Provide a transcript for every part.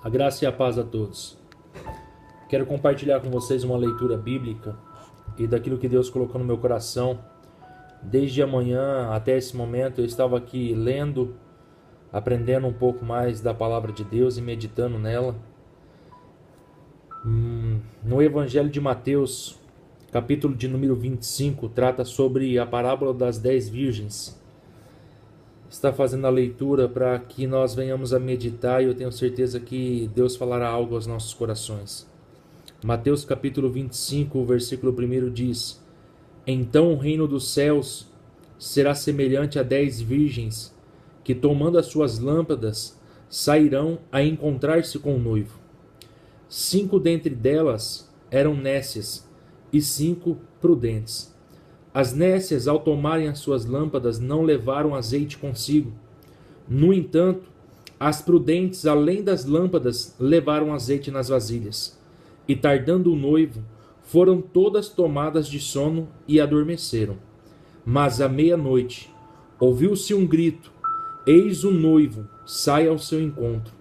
A graça e a paz a todos. Quero compartilhar com vocês uma leitura bíblica e daquilo que Deus colocou no meu coração. Desde amanhã até esse momento eu estava aqui lendo, aprendendo um pouco mais da palavra de Deus e meditando nela. No Evangelho de Mateus, capítulo de número 25, trata sobre a parábola das 10 virgens. Está fazendo a leitura para que nós venhamos a meditar e eu tenho certeza que Deus falará algo aos nossos corações. Mateus capítulo 25, versículo 1 diz: Então o reino dos céus será semelhante a 10 virgens que, tomando as suas lâmpadas, sairão a encontrar-se com o noivo. 5 dentre delas eram nécias e 5 prudentes. As nécias, ao tomarem as suas lâmpadas, não levaram azeite consigo. No entanto, as prudentes, além das lâmpadas, levaram azeite nas vasilhas. E tardando o noivo, foram todas tomadas de sono e adormeceram. Mas à meia-noite, ouviu-se um grito: Eis o noivo, sai ao seu encontro.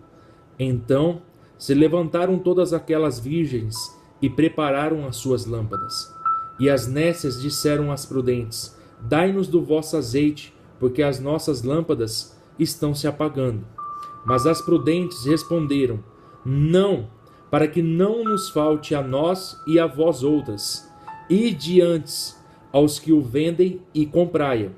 Então se levantaram todas aquelas virgens e prepararam as suas lâmpadas. E as nécias disseram às prudentes: Dai-nos do vosso azeite, porque as nossas lâmpadas estão se apagando. Mas as prudentes responderam: Não, para que não nos falte a nós e a vós outras. Ide antes aos que o vendem e comprai-o.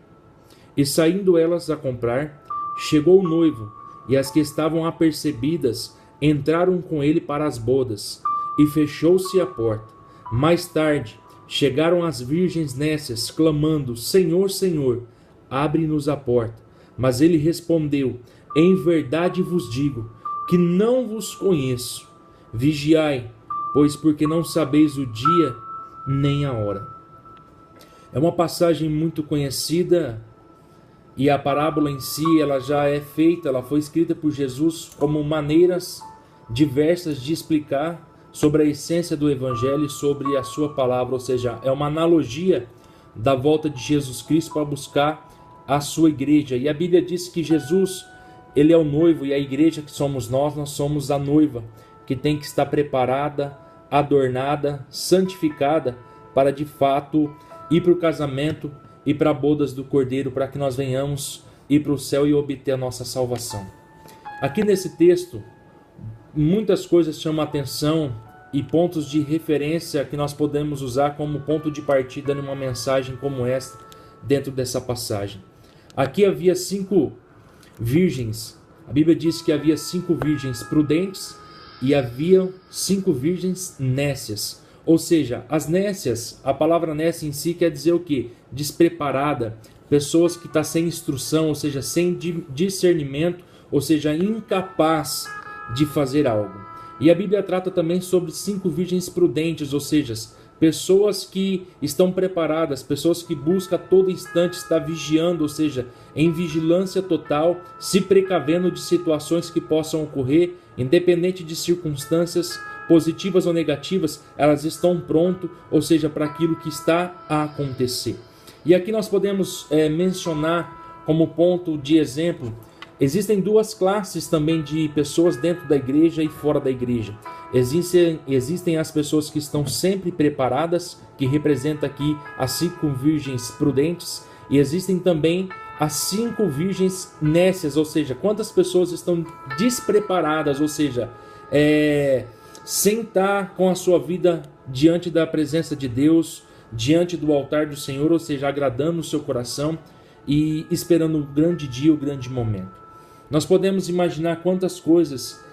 E saindo elas a comprar, chegou o noivo, e as que estavam apercebidas entraram com ele para as bodas, e fechou-se a porta. Mais tarde chegaram as virgens nécias, clamando: Senhor, Senhor, abre-nos a porta. Mas ele respondeu: Em verdade vos digo que não vos conheço. Vigiai, pois porque não sabeis o dia nem a hora. É uma passagem muito conhecida e a parábola em si ela já é feita, ela foi escrita por Jesus como maneiras diversas de explicar sobre a essência do Evangelho e sobre a sua palavra, ou seja, é uma analogia da volta de Jesus Cristo para buscar a sua igreja. E a Bíblia diz que Jesus, ele é o noivo, e a igreja que somos nós somos a noiva, que tem que estar preparada, adornada, santificada, para de fato ir para o casamento e para bodas do Cordeiro, para que nós venhamos ir para o céu e obter a nossa salvação. Aqui nesse texto, muitas coisas chamam a atenção e pontos de referência que nós podemos usar como ponto de partida numa mensagem como esta, dentro dessa passagem. Aqui havia 5 virgens. A Bíblia diz que havia 5 virgens prudentes e havia 5 virgens nécias. Ou seja, as nécias, a palavra nécia em si quer dizer o quê? Despreparada, pessoas que estão sem instrução, ou seja, sem discernimento, ou seja, incapaz de fazer algo. E a Bíblia trata também sobre 5 virgens prudentes, ou seja, pessoas que estão preparadas, pessoas que buscam a todo instante estar vigiando, ou seja, em vigilância total, se precavendo de situações que possam ocorrer, independente de circunstâncias positivas ou negativas, elas estão prontas, ou seja, para aquilo que está a acontecer. E aqui nós podemos mencionar como ponto de exemplo, existem 2 classes também de pessoas dentro da igreja e fora da igreja. Existem as pessoas que estão sempre preparadas, que representa aqui as 5 virgens prudentes, e existem também as 5 virgens nécias, ou seja, quantas pessoas estão despreparadas, ou seja, sem estar com a sua vida diante da presença de Deus, diante do altar do Senhor, ou seja, agradando o seu coração e esperando o grande dia, o grande momento. Nós podemos imaginar quantas coisas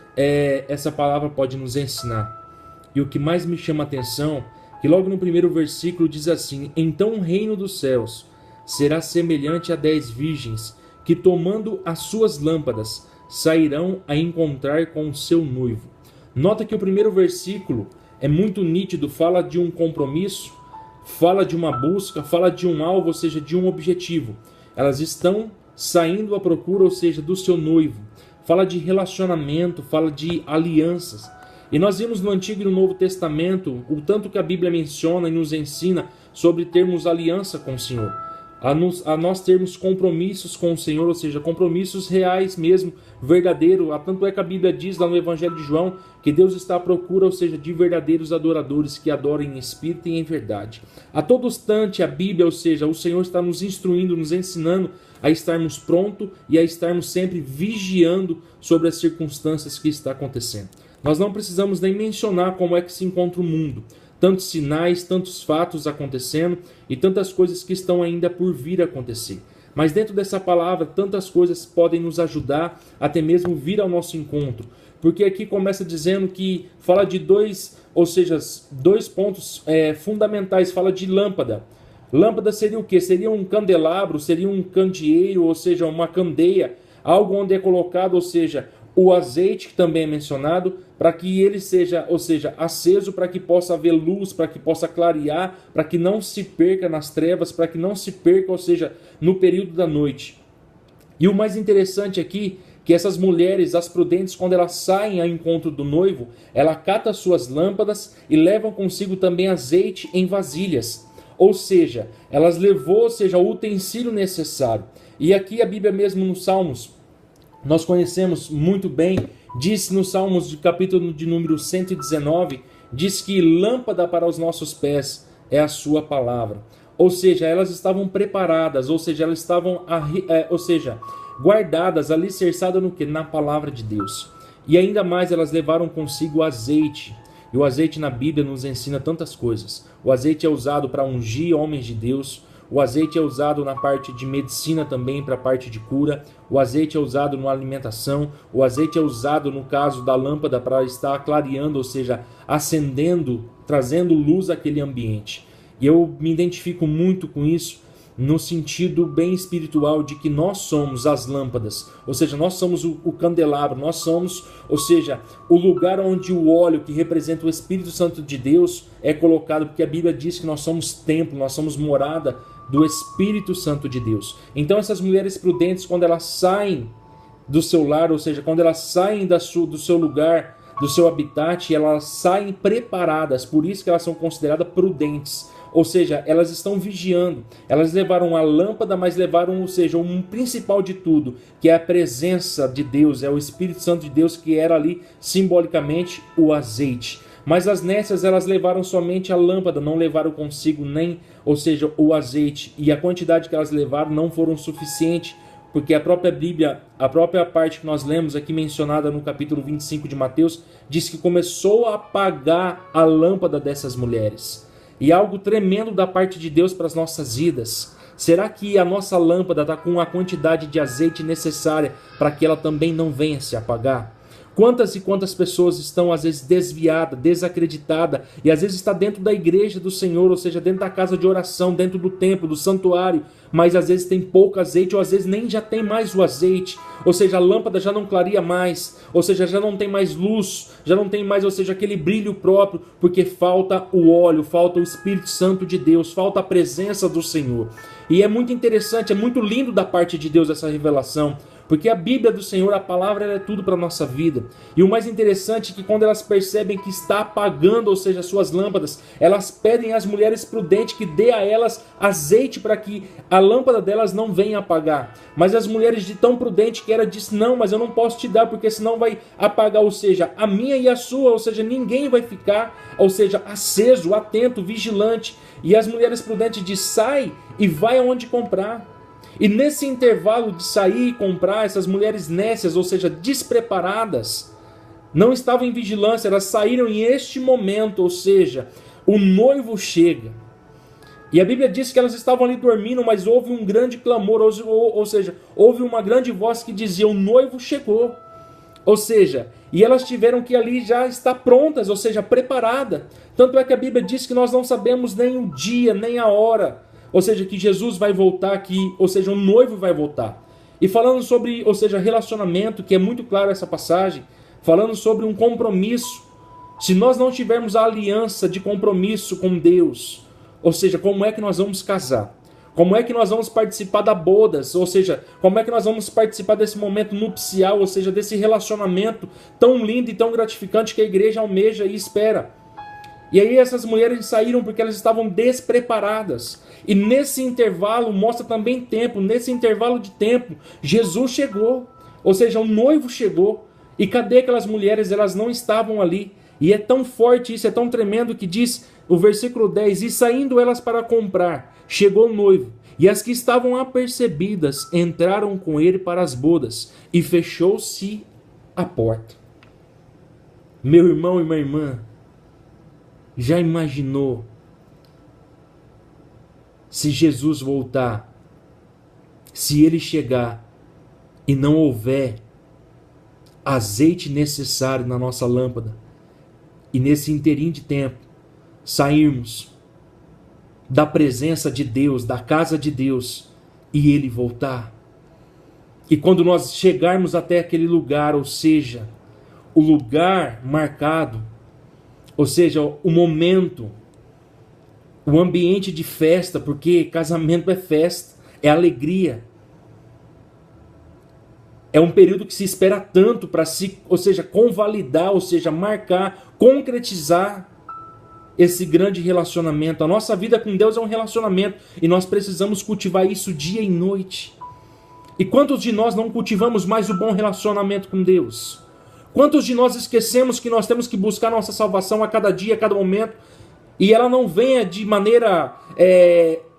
essa palavra pode nos ensinar. E o que mais me chama a atenção, que logo no primeiro versículo diz assim: Então o reino dos céus será semelhante a 10 virgens que, tomando as suas lâmpadas, sairão a encontrar com o seu noivo. Nota que o primeiro versículo é muito nítido, fala de um compromisso, fala de uma busca, fala de um alvo, ou seja, de um objetivo. Elas estão saindo à procura, ou seja, do seu noivo. Fala de relacionamento, fala de alianças. E nós vimos no Antigo e no Novo Testamento o tanto que a Bíblia menciona e nos ensina sobre termos aliança com o Senhor. a nós termos compromissos com o Senhor, ou seja, compromissos reais mesmo, verdadeiro. Tanto é que a Bíblia diz lá no Evangelho de João que Deus está à procura, ou seja, de verdadeiros adoradores que adorem em espírito e em verdade. A todo instante a Bíblia, ou seja, o Senhor está nos instruindo, nos ensinando a estarmos prontos e a estarmos sempre vigiando sobre as circunstâncias que está acontecendo. Nós não precisamos nem mencionar como é que se encontra o mundo. Tantos sinais, tantos fatos acontecendo e tantas coisas que estão ainda por vir a acontecer. Mas dentro dessa palavra, tantas coisas podem nos ajudar até mesmo vir ao nosso encontro. Porque aqui começa dizendo que fala de dois pontos fundamentais, fala de lâmpada. Lâmpada seria o quê? Seria um candelabro, seria um candeeiro, ou seja, uma candeia, algo onde é colocado, ou seja, o azeite, que também é mencionado, para que ele seja, ou seja, aceso, para que possa haver luz, para que possa clarear, para que não se perca nas trevas, para que não se perca, ou seja, no período da noite. E o mais interessante aqui, que essas mulheres, as prudentes, quando elas saem ao encontro do noivo, ela cata suas lâmpadas e levam consigo também azeite em vasilhas. Ou seja, elas levou, ou seja, o utensílio necessário. E aqui a Bíblia mesmo nos Salmos, nós conhecemos muito bem, diz no Salmos de capítulo de número 119, diz que lâmpada para os nossos pés é a sua palavra. Ou seja, elas estavam preparadas, ou seja, elas estavam guardadas, alicerçadas no que? Na palavra de Deus. E ainda mais elas levaram consigo azeite. E o azeite na Bíblia nos ensina tantas coisas. O azeite é usado para ungir homens de Deus. O azeite é usado na parte de medicina também, para a parte de cura. O azeite é usado na alimentação. O azeite é usado no caso da lâmpada para estar clareando, ou seja, acendendo, trazendo luz àquele ambiente. E eu me identifico muito com isso, no sentido bem espiritual de que nós somos as lâmpadas, ou seja, nós somos o candelabro, nós somos, ou seja, o lugar onde o óleo que representa o Espírito Santo de Deus é colocado, porque a Bíblia diz que nós somos templo, nós somos morada do Espírito Santo de Deus. Então essas mulheres prudentes, quando elas saem do seu lar, ou seja, quando elas saem do seu lugar, do seu habitat, elas saem preparadas, por isso que elas são consideradas prudentes. Ou seja, elas estão vigiando. Elas levaram a lâmpada, mas levaram, ou seja, um principal de tudo, que é a presença de Deus, é o Espírito Santo de Deus, que era ali simbolicamente o azeite. Mas as nécias, elas levaram somente a lâmpada, não levaram consigo nem, ou seja, o azeite. E a quantidade que elas levaram não foram suficiente, porque a própria Bíblia, a própria parte que nós lemos aqui mencionada no capítulo 25 de Mateus, diz que começou a apagar a lâmpada dessas mulheres. E algo tremendo da parte de Deus para as nossas vidas. Será que a nossa lâmpada está com a quantidade de azeite necessária para que ela também não venha se apagar? Quantas e quantas pessoas estão às vezes desviadas, desacreditadas, e às vezes está dentro da igreja do Senhor, ou seja, dentro da casa de oração, dentro do templo, do santuário, mas às vezes tem pouco azeite, ou às vezes nem já tem mais o azeite, ou seja, a lâmpada já não clareia mais, ou seja, já não tem mais luz, já não tem mais, ou seja, aquele brilho próprio, porque falta o óleo, falta o Espírito Santo de Deus, falta a presença do Senhor. E é muito interessante, é muito lindo da parte de Deus essa revelação, porque a Bíblia do Senhor, a palavra, ela é tudo para a nossa vida. E o mais interessante é que quando elas percebem que está apagando, ou seja, suas lâmpadas, elas pedem às mulheres prudentes que dê a elas azeite para que a lâmpada delas não venha apagar. Mas as mulheres de tão prudente que ela disse, não, mas eu não posso te dar, porque senão vai apagar, ou seja, a minha e a sua, ou seja, ninguém vai ficar, ou seja, aceso, atento, vigilante. E as mulheres prudentes dizem, sai e vai aonde comprar. E nesse intervalo de sair e comprar, essas mulheres nécias, ou seja, despreparadas, não estavam em vigilância, elas saíram em este momento, ou seja, o noivo chega. E a Bíblia diz que elas estavam ali dormindo, mas houve um grande clamor, ou seja, houve uma grande voz que dizia, o noivo chegou. Ou seja, e elas tiveram que ali já estar prontas, ou seja, preparada. Tanto é que a Bíblia diz que nós não sabemos nem o dia, nem a hora. Ou seja, que Jesus vai voltar aqui, ou seja, o noivo vai voltar. E falando sobre, ou seja, relacionamento, que é muito claro essa passagem, falando sobre um compromisso. Se nós não tivermos a aliança de compromisso com Deus, ou seja, como é que nós vamos casar? Como é que nós vamos participar da bodas? Ou seja, como é que nós vamos participar desse momento nupcial, ou seja, desse relacionamento tão lindo e tão gratificante que a igreja almeja e espera? E aí essas mulheres saíram porque elas estavam despreparadas. E nesse intervalo, mostra também tempo, nesse intervalo de tempo, Jesus chegou, ou seja, o noivo chegou. E cadê aquelas mulheres? Elas não estavam ali. E é tão forte isso, é tão tremendo que diz o versículo 10, e saindo elas para comprar, chegou o noivo. E as que estavam apercebidas entraram com ele para as bodas, e fechou-se a porta. Meu irmão e minha irmã, já imaginou se Jesus voltar, se ele chegar e não houver azeite necessário na nossa lâmpada, e nesse inteirinho de tempo sairmos da presença de Deus, da casa de Deus, e ele voltar? E quando nós chegarmos até aquele lugar, ou seja, o lugar marcado, ou seja, o momento, o ambiente de festa, porque casamento é festa, é alegria. É um período que se espera tanto para se, ou seja, convalidar, ou seja, marcar, concretizar esse grande relacionamento. A nossa vida com Deus é um relacionamento e nós precisamos cultivar isso dia e noite. E quantos de nós não cultivamos mais o bom relacionamento com Deus? Quantos de nós esquecemos que nós temos que buscar nossa salvação a cada dia, a cada momento, e ela não venha de maneira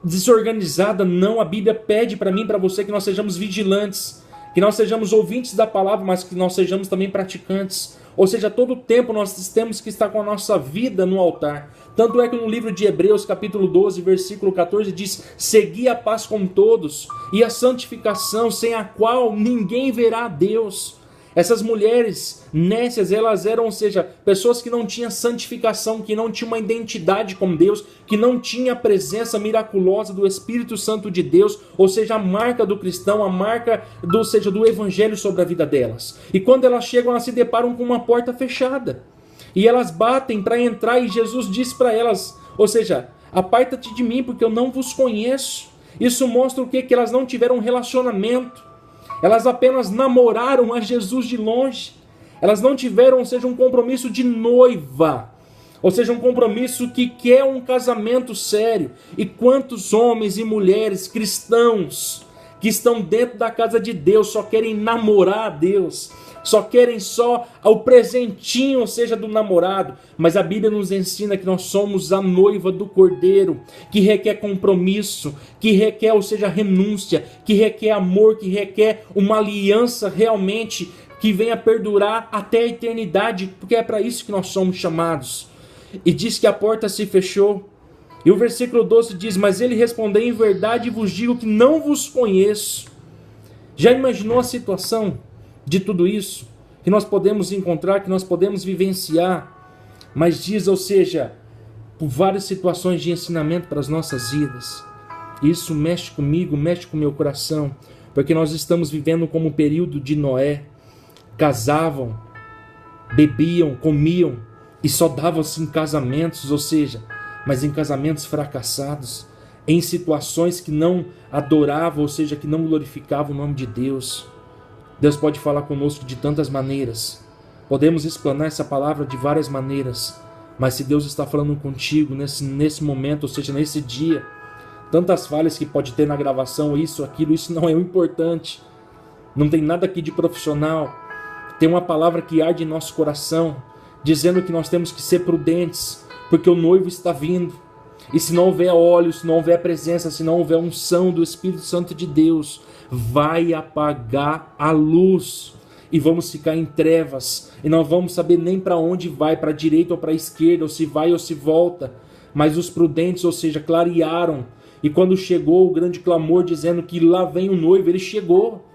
desorganizada? Não, a Bíblia pede para mim e para você que nós sejamos vigilantes, que nós sejamos ouvintes da palavra, mas que nós sejamos também praticantes. Ou seja, todo o tempo nós temos que estar com a nossa vida no altar. Tanto é que no livro de Hebreus, capítulo 12, versículo 14, diz: segui a paz com todos e a santificação, sem a qual ninguém verá a Deus. Essas mulheres nécias, elas eram, ou seja, pessoas que não tinham santificação, que não tinham uma identidade com Deus, que não tinham a presença miraculosa do Espírito Santo de Deus, ou seja, a marca do cristão, a marca do evangelho sobre a vida delas. E quando elas chegam, elas se deparam com uma porta fechada. E elas batem para entrar e Jesus diz para elas, ou seja, aparta-te de mim porque eu não vos conheço. Isso mostra o quê? Que elas não tiveram um relacionamento. Elas apenas namoraram a Jesus de longe. Elas não tiveram, ou seja, um compromisso de noiva. Ou seja, um compromisso que quer um casamento sério. E quantos homens e mulheres cristãos que estão dentro da casa de Deus só querem namorar a Deus, só querem só o presentinho, ou seja, do namorado. Mas a Bíblia nos ensina que nós somos a noiva do Cordeiro, que requer compromisso, que requer, ou seja, renúncia, que requer amor, que requer uma aliança realmente que venha perdurar até a eternidade, porque é para isso que nós somos chamados. E diz que a porta se fechou. E o versículo 12 diz: mas ele respondeu: em verdade vos digo que não vos conheço. Já imaginou a situação de tudo isso que nós podemos encontrar, que nós podemos vivenciar? Mas diz, ou seja, por várias situações de ensinamento para as nossas vidas. Isso mexe comigo, mexe com o meu coração, porque nós estamos vivendo como o período de Noé. Casavam, bebiam, comiam e só davam-se em casamentos, ou seja, mas em casamentos fracassados, em situações que não adoravam, ou seja, que não glorificavam o nome de Deus. Deus pode falar conosco de tantas maneiras. Podemos explanar essa palavra de várias maneiras. Mas se Deus está falando contigo nesse momento, ou seja, nesse dia, tantas falhas que pode ter na gravação, isso, aquilo, isso não é o importante. Não tem nada aqui de profissional. Tem uma palavra que arde em nosso coração, dizendo que nós temos que ser prudentes, porque o noivo está vindo. E se não houver óleo, se não houver presença, se não houver unção do Espírito Santo de Deus, vai apagar a luz e vamos ficar em trevas e não vamos saber nem para onde vai, para a direita ou para a esquerda, ou se vai ou se volta. Mas os prudentes, ou seja, clarearam, e quando chegou o grande clamor dizendo que lá vem o noivo, ele chegou.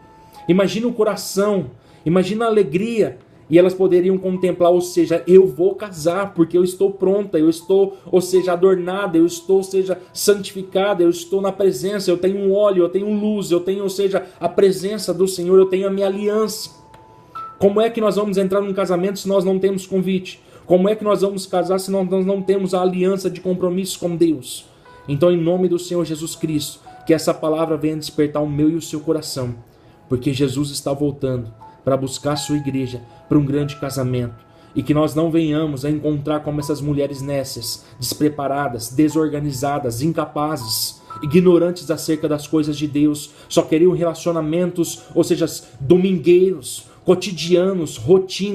Imagina o coração, imagina a alegria. E elas poderiam contemplar, ou seja, eu vou casar porque eu estou pronta, eu estou, ou seja, adornada, eu estou, ou seja, santificada, eu estou na presença, eu tenho um óleo, eu tenho luz, eu tenho, ou seja, a presença do Senhor, eu tenho a minha aliança. Como é que nós vamos entrar num casamento se nós não temos convite? Como é que nós vamos casar se nós não temos a aliança de compromisso com Deus? Então, em nome do Senhor Jesus Cristo, que essa palavra venha despertar o meu e o seu coração, porque Jesus está voltando para buscar a sua igreja para um grande casamento, e que nós não venhamos a encontrar como essas mulheres nécias, despreparadas, desorganizadas, incapazes, ignorantes acerca das coisas de Deus, só queriam relacionamentos, ou seja, domingueiros, cotidianos, rotina.